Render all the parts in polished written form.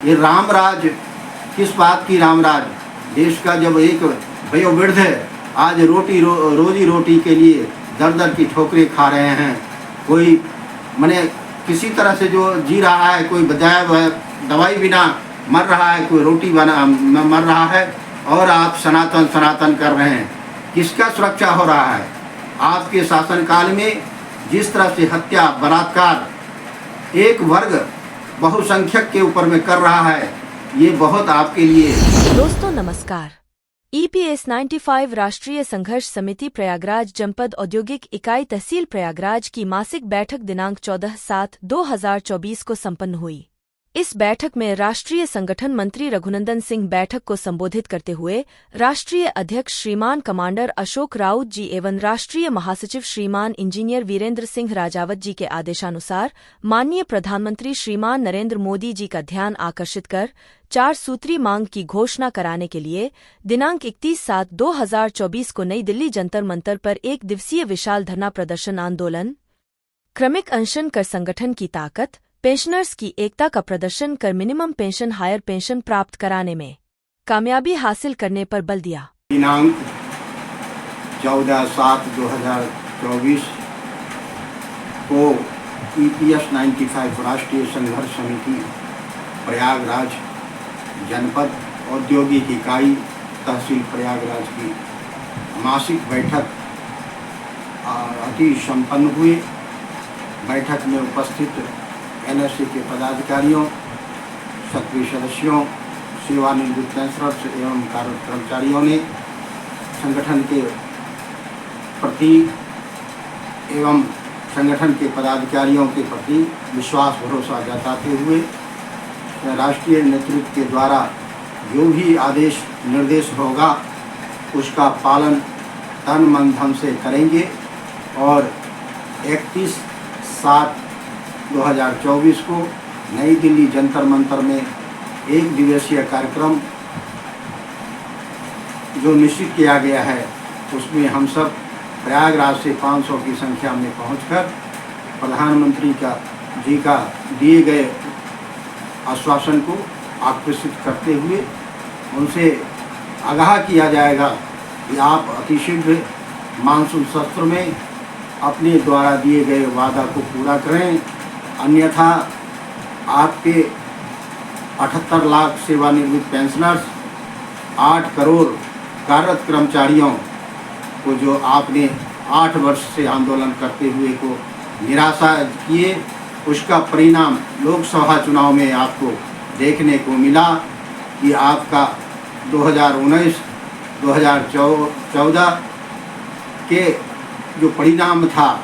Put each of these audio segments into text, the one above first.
ये रामराज किस बात की रामराज? देश का जब एक वयोवृद्ध आज रोजी रोटी के लिए दर दर की ठोकरें खा रहे हैं, कोई मने किसी तरह से जो जी रहा है, कोई बजाय दवाई बिना मर रहा है, कोई रोटी बना मर रहा है, और आप सनातन सनातन कर रहे हैं। किसका सुरक्षा हो रहा है? आपके शासनकाल में जिस तरह से हत्या बलात्कार एक वर्ग बहुसंख्यक के ऊपर में कर रहा है, ये बहुत आपके लिए। दोस्तों नमस्कार। EPS 95 राष्ट्रीय संघर्ष समिति प्रयागराज जनपद औद्योगिक इकाई तहसील प्रयागराज की मासिक बैठक दिनांक 14/7/2024 को संपन्न हुई। इस बैठक में राष्ट्रीय संगठन मंत्री रघुनंदन सिंह बैठक को संबोधित करते हुए राष्ट्रीय अध्यक्ष श्रीमान कमांडर अशोक राउत जी एवं राष्ट्रीय महासचिव श्रीमान इंजीनियर वीरेंद्र सिंह राजावत जी के आदेशानुसार माननीय प्रधानमंत्री श्रीमान नरेंद्र मोदी जी का ध्यान आकर्षित कर 4 सूत्री मांग की घोषणा कराने के लिए दिनांक 31/7/2024 को नई दिल्ली जंतर मंतर पर 1 दिवसीय विशाल धरना प्रदर्शन आंदोलन, क्रमिक अनशन कर संगठन की ताकत, पेंशनर्स की एकता का प्रदर्शन कर मिनिमम पेंशन हायर पेंशन प्राप्त कराने में कामयाबी हासिल करने पर बल दिया। दिनांक 14/7/2024 को EPS 95 राष्ट्रीय संघर्ष समिति प्रयागराज जनपद औद्योगिक इकाई तहसील प्रयागराज की मासिक बैठक अति संपन्न हुई। बैठक में उपस्थित NSA के पदाधिकारियों, सक्रिय सदस्यों, सेवानिवृत्त पेंशनर्स एवं कर्मचारियों ने संगठन के प्रति एवं संगठन के पदाधिकारियों के प्रति विश्वास भरोसा जताते हुए राष्ट्रीय नेतृत्व के द्वारा जो भी आदेश निर्देश होगा उसका पालन तन मन धन से करेंगे और 31/7/2024 को नई दिल्ली जंतर मंतर में 1 दिवसीय कार्यक्रम जो निश्चित किया गया है, उसमें हम सब प्रयागराज से 500 की संख्या में पहुंचकर प्रधानमंत्री जी का दिए गए आश्वासन को आकर्षित करते हुए उनसे आगाह किया जाएगा कि आप अतिशीघ्र मानसून सत्र में अपने द्वारा दिए गए वादा को पूरा करें, अन्यथा आपके 78 लाख सेवानिवृत्त पेंशनर्स, 8 करोड़ कार्यरत कर्मचारियों को जो आपने 8 वर्ष से आंदोलन करते हुए को निराशा किए, उसका परिणाम लोकसभा चुनाव में आपको देखने को मिला कि आपका 2019-2014 के जो परिणाम था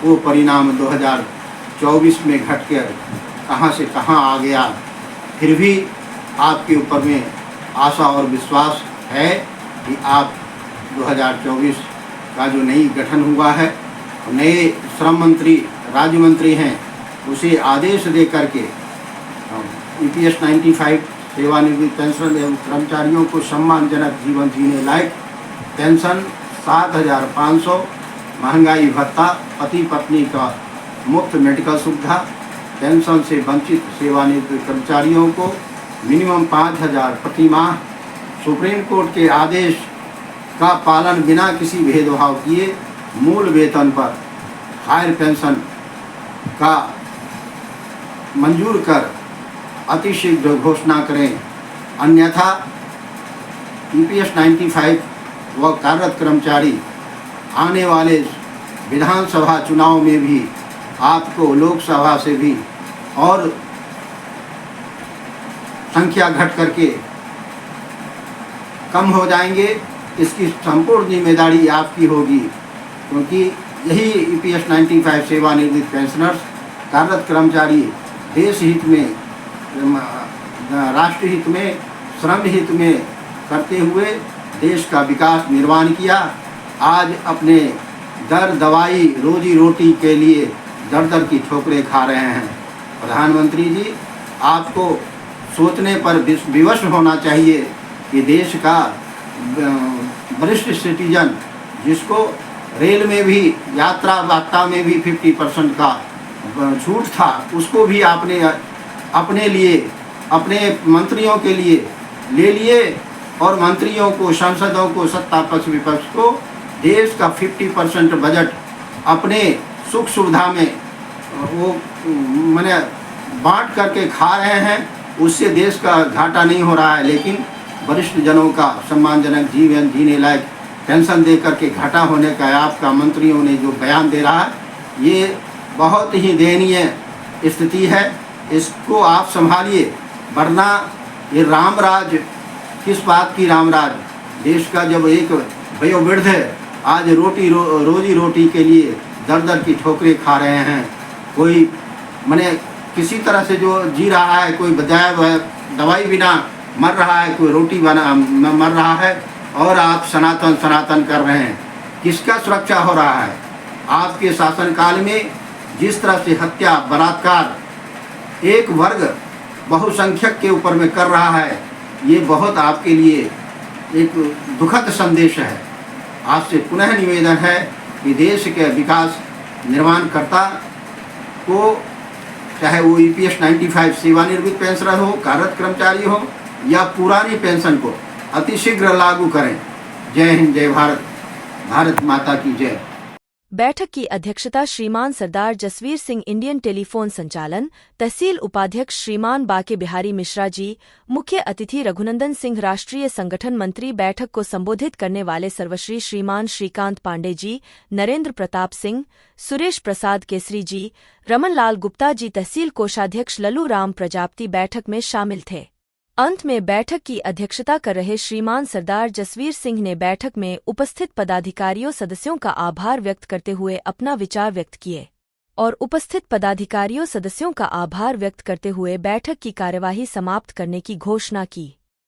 वो परिणाम 2024 में घटकर कहां से कहां आ गया। फिर भी आपके ऊपर में आशा और विश्वास है कि आप 2024 का जो नई गठन हुआ है, नए श्रम मंत्री राज्य मंत्री हैं, उसे आदेश दे करके EPS 95 सेवानिवृत्त पेंशन एवं कर्मचारियों को सम्मानजनक जीवन जीने लायक पेंशन 7,500, महंगाई भत्ता, पति पत्नी का मुफ्त मेडिकल सुविधा, पेंशन से वंचित सेवानिवृत्त कर्मचारियों को मिनिमम 5,000 प्रति माह, सुप्रीम कोर्ट के आदेश का पालन बिना किसी भेदभाव किए मूल वेतन पर हायर पेंशन का मंजूर कर अतिशीघ्र घोषणा करें, अन्यथा EPS 95 व कार्यरत कर्मचारी आने वाले विधानसभा चुनाव में भी आपको लोकसभा से भी और संख्या घट करके कम हो जाएंगे। इसकी संपूर्ण जिम्मेदारी आपकी होगी, क्योंकि यही EPS 95 सेवानिवृत्त पेंशनर्स, कार्यरत कर्मचारी देश हित में, राष्ट्र हित में, श्रम हित में करते हुए देश का विकास निर्माण किया। आज अपने दर दवाई रोजी रोटी के लिए दर दर की ठोकरें खा रहे हैं। प्रधानमंत्री जी, आपको सोचने पर विवश होना चाहिए कि देश का वरिष्ठ सिटीजन, जिसको रेल में भी यात्रा वार्ता में भी 50% का छूट था, उसको भी आपने अपने लिए अपने मंत्रियों के लिए ले लिए और मंत्रियों को, सांसदों को, सत्ता पक्ष विपक्ष को देश का 50% बजट अपने सुख सुविधा में वो माने बांट करके खा रहे हैं। उससे देश का घाटा नहीं हो रहा है, लेकिन वरिष्ठ जनों का सम्मानजनक जीवन जीने लायक पेंशन दे करके घाटा होने का आपका मंत्रियों ने जो बयान दे रहा है, ये बहुत ही दयनीय स्थिति है। इसको आप संभालिए, वरना ये रामराज किस बात की रामराज। देश का जब एक वयोवृद्ध आज रोजी रोटी के लिए दर दर की ठोकरें खा रहे हैं, कोई माने किसी तरह से जो जी रहा है, कोई बजाय दवाई बिना मर रहा है, कोई रोटी बना मर रहा है, और आप सनातन सनातन कर रहे हैं। किसका सुरक्षा हो रहा है? आपके शासनकाल में जिस तरह से हत्या, बलात्कार एक वर्ग बहुसंख्यक के ऊपर में कर रहा है, ये बहुत आपके लिए एक दुखद संदेश है। आपसे पुनः निवेदन है कि देश के विकास निर्माणकर्ता को, चाहे वो EPS 95 सेवानिवृत्त पेंशनर हो, कार्यरत कर्मचारी हो या पुरानी पेंशन को अतिशीघ्र लागू करें। जय हिंद, जय भारत, भारत माता की जय। बैठक की अध्यक्षता श्रीमान सरदार जसवीर सिंह, इंडियन टेलीफोन संचालन, तहसील उपाध्यक्ष श्रीमान बाके बिहारी मिश्रा जी, मुख्य अतिथि रघुनंदन सिंह, राष्ट्रीय संगठन मंत्री। बैठक को संबोधित करने वाले सर्वश्री श्रीमान श्रीकांत पांडे जी, नरेंद्र प्रताप सिंह, सुरेश प्रसाद केसरी जी, रमन लाल गुप्ता जी, तहसील कोषाध्यक्ष लल्लू राम प्रजापति बैठक में शामिल थे। अंत में बैठक की अध्यक्षता कर रहे श्रीमान सरदार जसवीर सिंह ने बैठक में उपस्थित पदाधिकारियों सदस्यों का आभार व्यक्त करते हुए अपना विचार व्यक्त किए और उपस्थित पदाधिकारियों सदस्यों का आभार व्यक्त करते हुए बैठक की कार्यवाही समाप्त करने की घोषणा की।